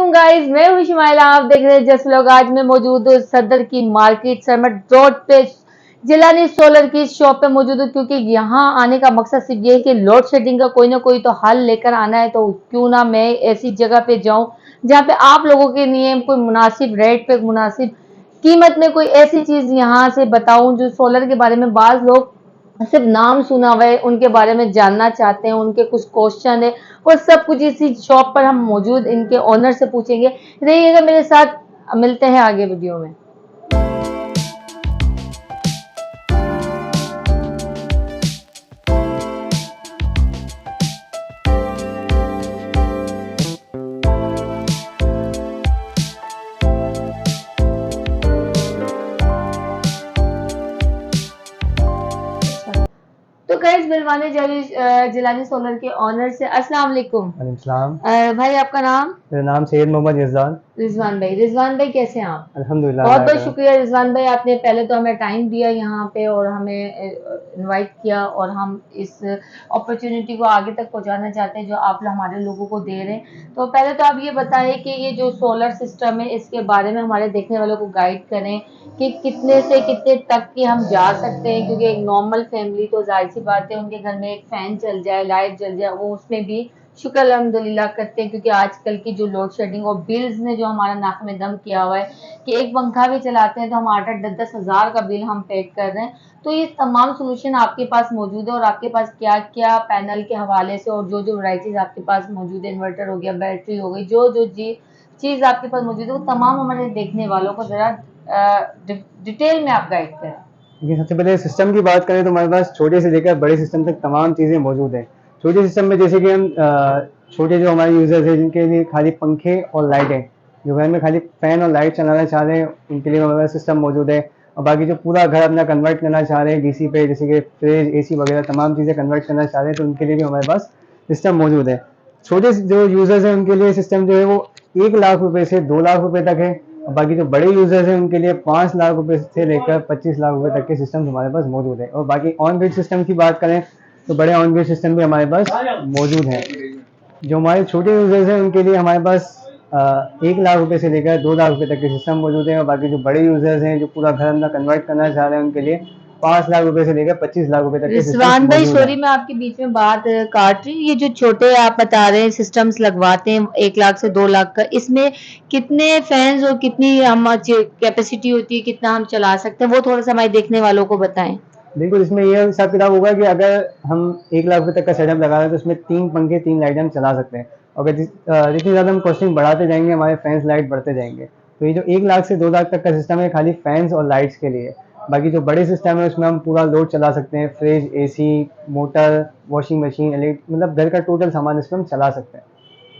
Guys, मैं हूं शिमाइला। आप देख रहे हैं जस्ट लोग। आज मैं मौजूद हूँ सदर की मार्केट सरमट रोड पे जिलानी सोलर की शॉप पे मौजूद हूँ, क्योंकि यहाँ आने का मकसद सिर्फ ये है कि लोड शेडिंग का कोई ना कोई तो हल लेकर आना है। तो क्यों ना मैं ऐसी जगह पे जाऊं जहाँ पे आप लोगों के लिए कोई मुनासिब रेट पे मुनासिब कीमत में कोई ऐसी चीज यहाँ से बताऊं जो सोलर के बारे में बाज लोग सिर्फ नाम सुना हुआ है, उनके बारे में जानना चाहते हैं, उनके कुछ क्वेश्चन है। वो सब कुछ इसी शॉप पर हम मौजूद इनके ओनर से पूछेंगे। रहिएगा मेरे साथ, मिलते हैं आगे वीडियो में। तो गाइस, बिलवाने जिलानी सोलर के ओनर से अस्सलाम वालेकुम। वालेकुम। भाई, आपका नाम? मेरा नाम सैयद मोहम्मद रिजवान। रिजवान भाई कैसे हैं आप? अल्हम्दुलिल्लाह। बहुत बहुत शुक्रिया रिजवान भाई, आपने पहले तो हमें टाइम दिया यहाँ पे और हमें इनवाइट किया, और हम इस अपॉर्चुनिटी को आगे तक पहुँचाना चाहते हैं जो आप हमारे लोगों को दे रहे हैं। तो पहले तो आप ये बताएं कि ये जो सोलर सिस्टम है इसके बारे में हमारे देखने वालों को गाइड करें कि कितने से कितने तक की हम जा सकते हैं, क्योंकि एक नॉर्मल फैमिली तो जाहिर सी बात है उनके घर में एक फैन चल जाए, लाइट जल जाए, वो उसमें भी शुक्र अल्हम्दुलिल्लाह करते हैं, क्योंकि आजकल की जो लोड शेडिंग और बिल्स ने जो हमारा नाक में दम किया हुआ है कि एक पंखा भी चलाते हैं तो हम 8-10 हज़ार का बिल हम पे कर रहे हैं। तो ये तमाम सोल्यूशन आपके पास मौजूद है, और आपके पास क्या क्या पैनल के हवाले से और जो जो वैरायटीज आपके पास मौजूद है, इन्वर्टर हो गया, बैटरी हो गई, जो जो चीज़ आपके पास मौजूद है वो तमाम हमारे देखने वालों को ज़रा डिटेल में आप गाइड करें। देखिए, सबसे पहले सिस्टम की बात करें तो हमारे पास छोटे से लेकर बड़े सिस्टम तक तमाम चीज़ें मौजूद हैं। छोटे सिस्टम में जैसे कि हम छोटे जो हमारे यूज़र्स हैं जिनके लिए खाली पंखे और लाइटें, जो घर में खाली फ़ैन और लाइट चलाना चाह रहे हैं, उनके लिए हमारे पास सिस्टम मौजूद है। और बाकी जो पूरा घर अपना कन्वर्ट करना चाह रहे हैं डीसी पे, जैसे कि फ्रिज, एसी वगैरह तमाम चीज़ें कन्वर्ट करना चाह रहे हैं, तो उनके लिए भी हमारे पास सिस्टम मौजूद है। छोटे जो यूज़र्स हैं उनके लिए सिस्टम जो है वो 1 लाख रुपये से 2 लाख रुपये तक है। और बाकी जो बड़े यूजर्स हैं उनके लिए 5 लाख रुपए से लेकर 25 लाख रुपए तक के सिस्टम हमारे पास मौजूद है। और बाकी ऑन ग्रिड सिस्टम की बात करें तो बड़े ऑन ग्रिड सिस्टम भी हमारे पास मौजूद हैं। जो हमारे छोटे यूजर्स हैं उनके लिए हमारे पास 1 लाख रुपए से लेकर 2 लाख रुपए तक के सिस्टम मौजूद हैं। और बाकी जो बड़े यूजर्स हैं जो पूरा घर अपना कन्वर्ट करना चाह रहे हैं उनके लिए 5 लाख रुपए से लेकर 25 लाख रुपए तक के सिस्टम रिजवान भाई, मौजूद सॉरी हैं। मैं आपके बीच में बात काट रही हूँ। ये जो छोटे आप बता रहे हैं सिस्टम्स लगवाते हैं 1 लाख से 2 लाख का, इसमें कितने फैंस और कितनी हम कैपेसिटी होती है, कितना हम चला सकते हैं, वो थोड़ा सा हमारे देखने वालों को बताएं। बिल्कुल, इसमें यह हिसाब किताब होगा कि अगर हम 1 लाख रुपए तक का सेटअप लगा रहे हैं तो उसमें 3 पंखे 3 लाइट हम चला सकते हैं। और जितनी ज़्यादा हम कॉस्टिंग बढ़ाते जाएंगे हमारे फैंस लाइट बढ़ते जाएंगे। तो ये जो 1 लाख से 2 लाख तक का सिस्टम है खाली फैंस और लाइट्स के लिए। बाकी जो बड़े सिस्टम है उसमें हम पूरा लोड चला सकते हैं, fridge, AC, motor, washing machine, मतलब घर का टोटल सामान इसमें हम चला सकते हैं।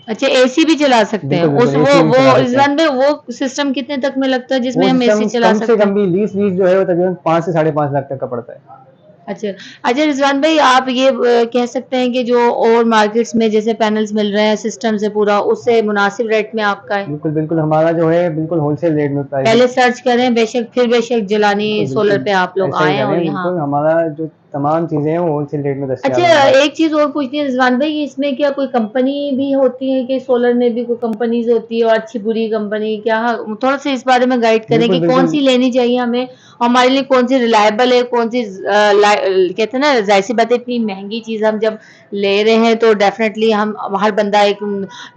अच्छा, एसी भी चला सकते हैं? बिल्कुल उस बिल्कुल, एसी भी वो चला सकते हैं। रिजवान भाई, वो सिस्टम कितने तक में लगता है जिसमें वो हम एसी सिस्टम चला कम से सकते कम हैं? भी लीज जो है वो तकरीबन 5 से 5.5 लाख तक का पड़ता है। अच्छा। अच्छा रिजवान भाई, आप ये कह सकते हैं कि जो और मार्केट्स में जैसे पैनल्स मिल रहे हैं सिस्टम से पूरा, उससे मुनासिब रेट में आपका है? बिल्कुल बिल्कुल, हमारा जो है बिल्कुल होलसेल रेट में प्राइस है। पहले सर्च करें बेशक, फिर बेशक जिलानी बिल्कुल सोलर बिल्कुल, पे आप लोग ऐसा ही आए और करें। यहाँ। बिल्कुल, हमारा जो तमाम चीज़ें हैं वो होलसेल रेट में दस्तियाब अच्छा, है हमारे पास। एक चीज और पूछनी है रिजवान भाई, इसमें क्या कोई कंपनी भी होती है कि सोलर में भी कोई कंपनीज होती है, और अच्छी बुरी कंपनी क्या? थोड़ा सा इस बारे में गाइड करें बिल्कुल कि कौन बिल्कुल। सी लेनी चाहिए हमें, और हमारे लिए कौन सी रिलायबल है, कौन सी कहते हैं ना, जाहिर सी बात है इतनी महंगी चीज हम जब ले रहे हैं तो डेफिनेटली हम हर बंदा, एक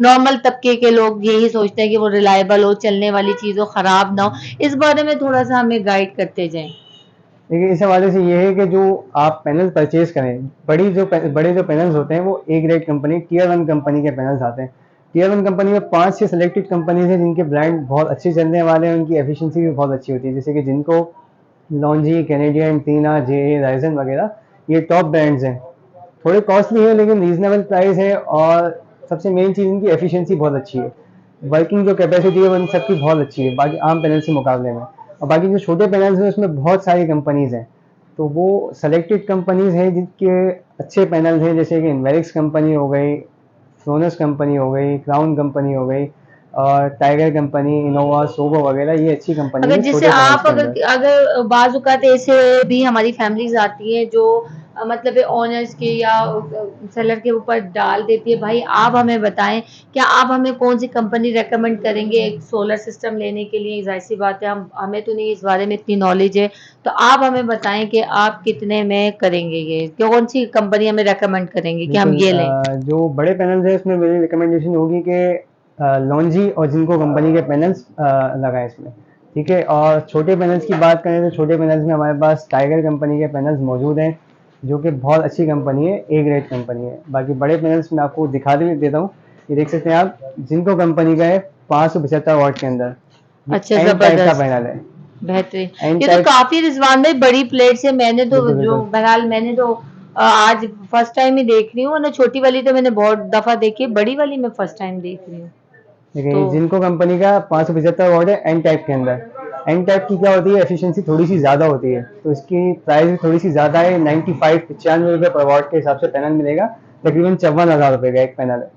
नॉर्मल तबके के लोग यही सोचते हैं कि वो रिलायबल हो, चलने वाली चीज हो, खराब ना हो। इस बारे में थोड़ा सा हमें गाइड करते जाएं। देखिए, इस हवाले से ये है कि जो आप पैनल परचेज करें, बड़े जो पैनल्स होते हैं वो A grade company, tier 1 company के पैनल्स आते हैं। टियर 1 कंपनी में 5-6 सेलेक्टेड कंपनीज हैं जिनके ब्रांड बहुत अच्छे चलने वाले हैं, उनकी एफिशिएंसी भी बहुत अच्छी होती है, जैसे कि जिनको लॉन्जी, कैनेडियन, टीना, जे, राइजन वगैरह, ये टॉप ब्रांड्स हैं। थोड़े कॉस्टली है लेकिन रीजनेबल प्राइस है। और सबसे मेन चीज़ इनकी एफिशिएंसी बहुत अच्छी है। वर्किंग जो कैपेसिटी है वो इन सबकी बहुत अच्छी है बाकी आम पैनल के मुकाबले में। और बाकी जो छोटे पैनल्स हैं उसमें बहुत सारी कंपनीज हैं, तो वो सेलेक्टेड कंपनीज हैं जिनके अच्छे पैनल्स हैं, जैसे कि इन्वेरिक्स कंपनी हो गई, सोनस कंपनी हो गई, क्राउन कंपनी हो गई, और टाइगर कंपनी, इनोवा, सोबो वगैरह, ये अच्छी कंपनी अगर है जैसे छोटे पैनल्स आप के अंदर। अगर अगर बाज़ औक़ात ऐसे भी हमारी फैमिलीज़ आती हैं जो मतलब ओनर्स के या सेलर के ऊपर डाल देती है। भाई आप हमें बताएं, क्या आप हमें कौन सी कंपनी रेकमेंड करेंगे एक सोलर सिस्टम लेने के लिए? जाहिर सी बात है, हम हमें तो नहीं इस बारे में इतनी नॉलेज है, तो आप हमें बताएं कि आप कितने में करेंगे, ये कौन सी कंपनी हमें रेकमेंड करेंगे कि हम बिल्कुल। ये लें? जो बड़े पैनल्स है इसमें मेरी रिकमेंडेशन होगी कि लॉन्जी और जिनको कंपनी के पैनल्स लगाएं इसमें, ठीक है। और छोटे पैनल्स की बात करें तो छोटे पैनल्स में हमारे पास टाइगर कंपनी के पैनल्स मौजूद हैं, जो कि बहुत अच्छी कंपनी है, ए ग्रेड कंपनी है। बाकी बड़े पैनल्स मैं आपको दिखा देता हूँ, ये देख सकते हैं आप, जिनको कंपनी का है 575 वाट के अंदर, ये अच्छा, एन टाइप का जबरदस्त, पैनल है। बेहतरीन। एन ये तो टाइप, काफी रिजवान भाई बड़ी प्लेट से, मैंने तो बिल्कुल जो बिल्कुल। बहरहाल मैंने तो आज फर्स्ट टाइम ही देख रही हूँ, वरना छोटी वाली तो मैंने बहुत दफा देखी है, बड़ी वाली मैं फर्स्ट टाइम देख रही हूँ। देखिए तो जिनको कंपनी का 575 वाट है एन टाइप के अंदर। एन टाइप की क्या होती है, एफिशिएंसी थोड़ी सी ज़्यादा होती है, तो इसकी प्राइस भी थोड़ी सी ज़्यादा है। 95 रुपये पर वाट के हिसाब से पैनल मिलेगा, तकरीबन 54,000 रुपये का एक पैनल है।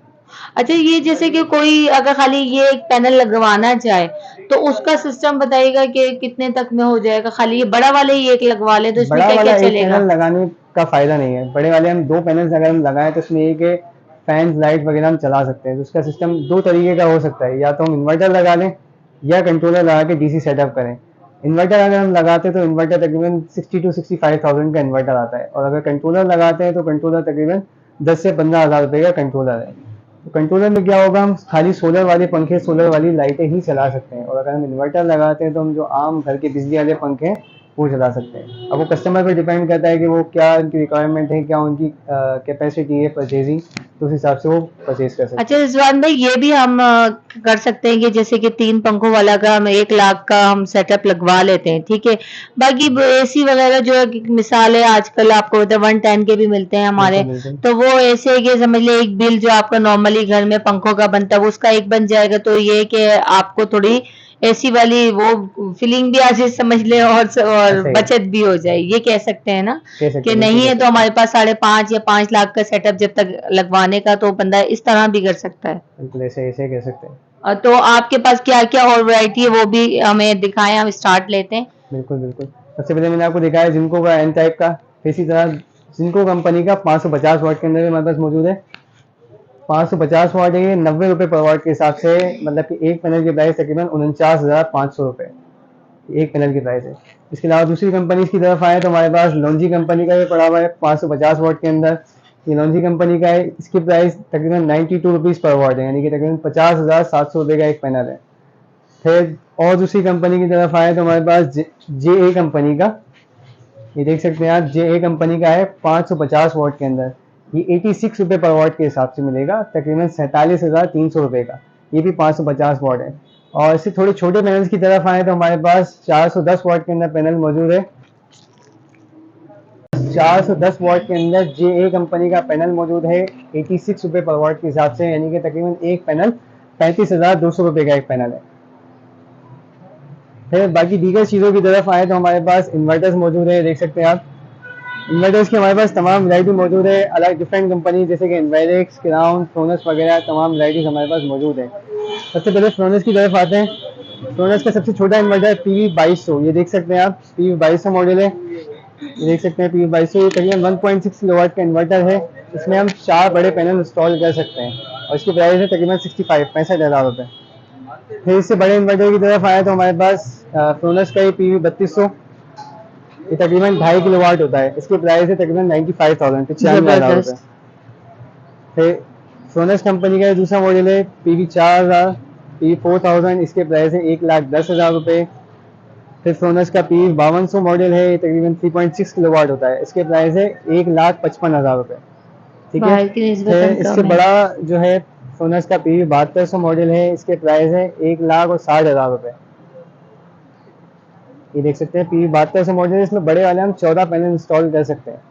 अच्छा, ये जैसे कि कोई अगर खाली ये एक पैनल लगवाना चाहे, तो उसका सिस्टम बताइएगा कि कितने तक में हो जाएगा? खाली ये बड़ा वाले ही एक लगवा ले तो इसमें बड़ा क्या क्या वाला एक चलेगा? पैनल लगाने का फ़ायदा नहीं है, बड़े वाले हम दो पैनल्स अगर हम लगाएं तो उसमें एक है फैन लाइट वगैरह हम चला सकते हैं। तो उसका सिस्टम दो तरीके का हो सकता है, या तो हम इन्वर्टर लगा लें या कंट्रोलर लगा के डीसी सेटअप करें। इन्वर्टर अगर हम लगाते हैं तो इन्वर्टर तकरीबन 60 to 65,000 का इन्वर्टर आता है, और अगर कंट्रोलर लगाते हैं तो कंट्रोलर तकरीबन 10 से 15 हज़ार रुपये का कंट्रोलर है। तो कंट्रोलर में क्या होगा, हम खाली सोलर वाले पंखे, सोलर वाली लाइटें ही चला सकते हैं, और अगर हम इन्वर्टर लगाते हैं तो हम जो आम घर के बिजली वाले पंखे हैं वो चला सकते हैं। अब वो कस्टमर पे डिपेंड करता है कि वो क्या उनकी रिक्वायरमेंट है, क्या उनकी कैपेसिटी है परचेजिंग, तो उस हिसाब से वो परचेज कर सकते अच्छा हैं। रिजवान भाई, ये भी हम कर सकते हैं कि जैसे कि 3 पंखों वाला का हम 1 लाख का हम सेटअप लगवा लेते हैं, ठीक है। बाकी एसी वगैरह जो है, मिसाल है आजकल आपको पता है 110 के भी मिलते हैं हमारे, बिल्कुल बिल्कुल। तो वो ऐसे है कि समझ ले एक बिल जो आपका नॉर्मली घर में पंखों का बनता है वो उसका एक बन जाएगा, तो ये है कि आपको थोड़ी एसी वाली वो फीलिंग भी आ जाए समझ ले, और ऐसा ही है, बचत भी हो जाए, ये कह सकते हैं ना? कह सकते कि हैं, बिल्कुल नहीं कह है तो सकते हैं। हमारे पास 5.5 या 5 लाख का सेटअप जब तक लगवाने का, तो बंदा इस तरह भी कर सकता है। बिल्कुल ऐसे ऐसे कह सकते हैं। तो आपके पास क्या क्या और वैरायटी है वो भी हमें दिखाएं, हम स्टार्ट लेते हैं। बिल्कुल बिल्कुल। सबसे पहले मैंने आपको दिखाया जिनको का एन टाइप का, फिर इसी तरह जिनको कंपनी का 550 वाट के अंदर भी हमारे पास मौजूद है। 550 वाट है, ये 90 रुपये पर वाट के हिसाब से, मतलब कि एक पैनल की प्राइस तकरीबन 49,500 रुपये एक पैनल की प्राइस है। इसके अलावा दूसरी कंपनी की तरफ आए तो हमारे पास लॉन्जी कंपनी का ये पड़ा हुआ है 550 वाट के अंदर। ये लॉन्जी कंपनी का है, इसकी प्राइस तकरीबन 92 रुपीज़ पर वाट है, यानी कि तकरीबन 50,700 रुपये का एक पैनल है। फिर और दूसरी कंपनी की तरफ आए तो हमारे पास जे ए कंपनी का, ये देख सकते हैं आप, जे ए कंपनी का है 550 वाट के अंदर। ये 86 रुपये पर वाट के हिसाब से मिलेगा, तकरीबन 47,300 रुपये का। ये भी 550 वाट है। और इससे थोड़े छोटे पैनल्स की तरफ आए तो हमारे पास 410 वाट के अंदर पैनल मौजूद है। 410 वाट के अंदर जे ए कंपनी का पैनल मौजूद है 86 रुपये पर वाट के हिसाब से, यानी कि तकरीबन एक पैनल 35,200 रुपये का एक पैनल है। फिर बाकी दीगर चीज़ों की तरफ आए तो हमारे पास इन्वर्टर्स मौजूद है, देख सकते हैं आप। इन्वर्टर्स की हमारे पास तमाम वैरायटी मौजूद है, अलग डिफरेंट कंपनी जैसे कि इन्वेरिक्स, क्राउन, फ्रोनस वगैरह तमाम वैराइटीज हमारे पास मौजूद है। सबसे पहले फ्रोनस की तरफ आते हैं। फ्रोनस का सबसे छोटा इन्वर्टर है पी वी 2200, ये देख सकते हैं आप, पी वी 2200 मॉडल है। ये देख सकते हैं पी वी 2200, ये तकरीबन 1.6 किलोवाट का इन्वर्टर है। इसमें हम 4 बड़े पैनल इंस्टॉल कर सकते हैं, और इसकी प्राइस है तकरीबन 65,000 रुपये। फिर इससे बड़े इन्वर्टर की तरफ आए तो हमारे पास फ्रोनस का ही पी वी 3200, ये तकरीबन 2.5 किलोवाट होता है। इसकी प्राइस है तकरीबन 95,000, 95,000 रुपये। जबरदस्त। फिर सोनस कंपनी का दूसरा मॉडल है पी वी 4000, पी वी 4000, इसके प्राइस है 1,10,000 रुपये। फिर सोनस का पी वी 5200 मॉडल है, ये तकरीबन 3.6 किलोवाट होता है। इसके प्राइस है 1,55,000 रुपये, ठीक है। बाहर की फिर निस्बतन इससे कम है। बड़ा जो है सोनस का पी वी 7200 मॉडल है, इसके प्राइस है 1,60,000 रुपये। ये देख सकते हैं पी वी 7200 मॉडल है, इसमें बड़े वाले हम 14 पैनल इंस्टॉल कर सकते हैं।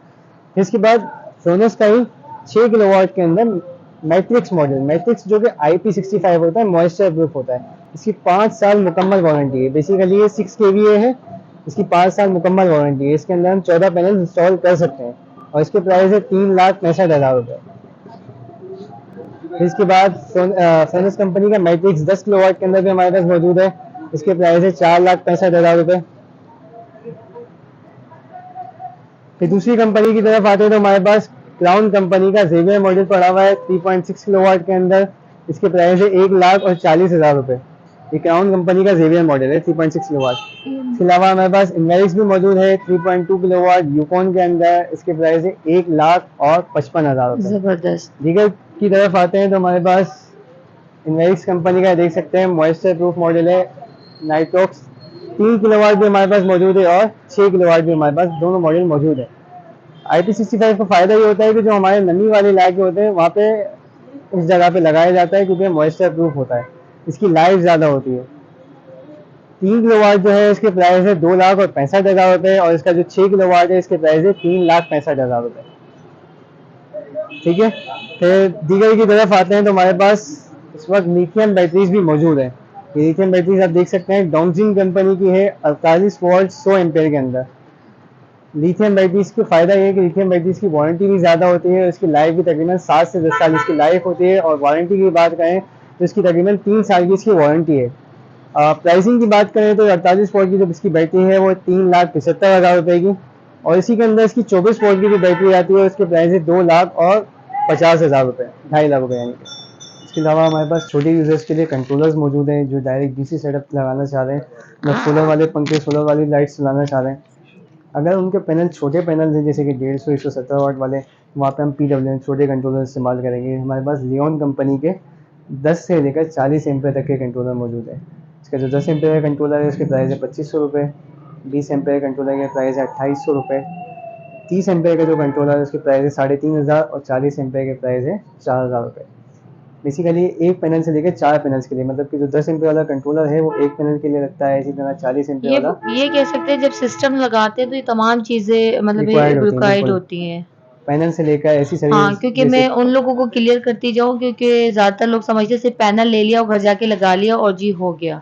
फिर इसके बाद सोनस का ही 6 किलोवाट के अंदर मैट्रिक्स मॉडल, मैट्रिक्स जो कि IP65 होता है, मॉइस्चर प्रूफ होता है। इसकी 5 साल मुकम्मल वारंटी है। बेसिकली ये 6 kVA है, इसकी 5 साल मुकम्मल वारंटी है। इसके अंदर हम 14 पैनल इंस्टॉल कर सकते हैं, और इसके प्राइस है 3,65,000 रुपये। फिर इसके बाद सोनस कंपनी का मैट्रिक्स 10 किलोवाट के अंदर भी हमारे पास मौजूद है। इसके प्राइस है 4,65,000 रुपये। फिर दूसरी कंपनी की तरफ आते हैं तो हमारे पास क्राउन कंपनी का जेवियर मॉडल पड़ा हुआ है 3.6 किलोवाट के अंदर। इसके प्राइस है 1,40,000 रुपये। ये क्राउन कंपनी का जेवियर मॉडल है 3.6 किलोवाट। इसके अलावा हमारे पास इनवेरिक्स भी मौजूद है 3.2 किलोवाट यूकॉन के अंदर। इसके प्राइस है 1,55,000 रुपये। जबरदस्त। दीगर की तरफ आते हैं तो हमारे पास इनवेरिक्स कंपनी का देख सकते हैं मॉइस्चर प्रूफ मॉडल है नाइट्रॉक्स। 3 किलोवाट भी हमारे पास मौजूद है और 6 किलोवाट भी हमारे पास दोनों मॉडल मौजूद है। IP65 का फायदा ये होता है कि जो हमारे नमी वाले इलाके होते हैं वहाँ पे इस जगह पे लगाया जाता है क्योंकि मॉइस्चर प्रूफ होता है, इसकी लाइफ ज़्यादा होती है। 3 किलोवाट जो है इसके प्राइस है 2,65,000 रुपये और इसका जो 6 किलोवाट है इसके प्राइस है 3,65,000 रुपये। ठीक है, फिर दीगर की तरफ आते हैं तो हमारे पास इस वक्त लिथियम बैटरीज भी मौजूद है। ये लिथियम बैटरीज आप देख सकते हैं डोंगजिंग कंपनी की है 48 वोल्ट 100 एम्पेयर के अंदर। लिथियम बैटरीज का फायदा ये है कि लिथियम बैटरीज की वारंटी भी ज़्यादा होती है, इसकी लाइफ भी तकरीबन 7 से 10 साल इसकी लाइफ होती है और वारंटी की बात करें तो इसकी तकरीबन 3 साल की इसकी वारंटी है। प्राइसिंग की बात करें तो 48 वोल्ट की जो इसकी बैटरी है वो 3,75,000 रुपये की और इसी के अंदर इसकी 24 वोल्ट की जो बैटरी आती है उसके प्राइस है 2,50,000 रुपये, 2.5 लाख रुपये यानी कि। इसके अलावा हमारे पास छोटे यूजर्स के लिए कंट्रोलर्स मौजूद हैं जो डायरेक्ट DC सेटअप लगाना चाह रहे हैं, मतलब सोलर वाले पंखे, सोलर वाली लाइट्स चलाना चाह रहे हैं। अगर उनके पैनल छोटे पैनल हैं जैसे कि 150-170 वाट वाले, वहाँ पे हम PWM छोटे कंट्रोलर इस्तेमाल करेंगे। हमारे पास लियोन कंपनी के 10 से लेकर 40 एम्पेयर तक के कंट्रोलर मौजूद है। इसका जो 10 एम्पेयर का कंट्रोलर है उसके प्राइस है 2,500 रुपये, 20 एम्पेयर कंट्रोलर के प्राइस है 2,800 रुपये, 30 एम्पेयर का जो कंट्रोलर है उसके प्राइस है 3,500 और 40 एम्पेयर के प्राइस है 4,000 रुपये। बेसिकली एक पैनल से लेकर 4 पैनल्स के लिए, मतलब कि जो 10 एम्पेयर वाला कंट्रोलर है वो एक पैनल के लिए लगता है, इसी तरह 40 एम्पेयर वाला ये कह सकते हैं जब सिस्टम लगाते हैं तो ये तमाम चीजें मतलब रिक्वायर्ड होती हैं। पैनल से लेकर ऐसी सारी हाँ, क्योंकि मैं उन लोगों को क्लियर करती जाऊँ क्योंकि ज्यादातर लोग समझते हैं सिर्फ पैनल ले लिया और घर जाके लगा लिया और जी हो गया।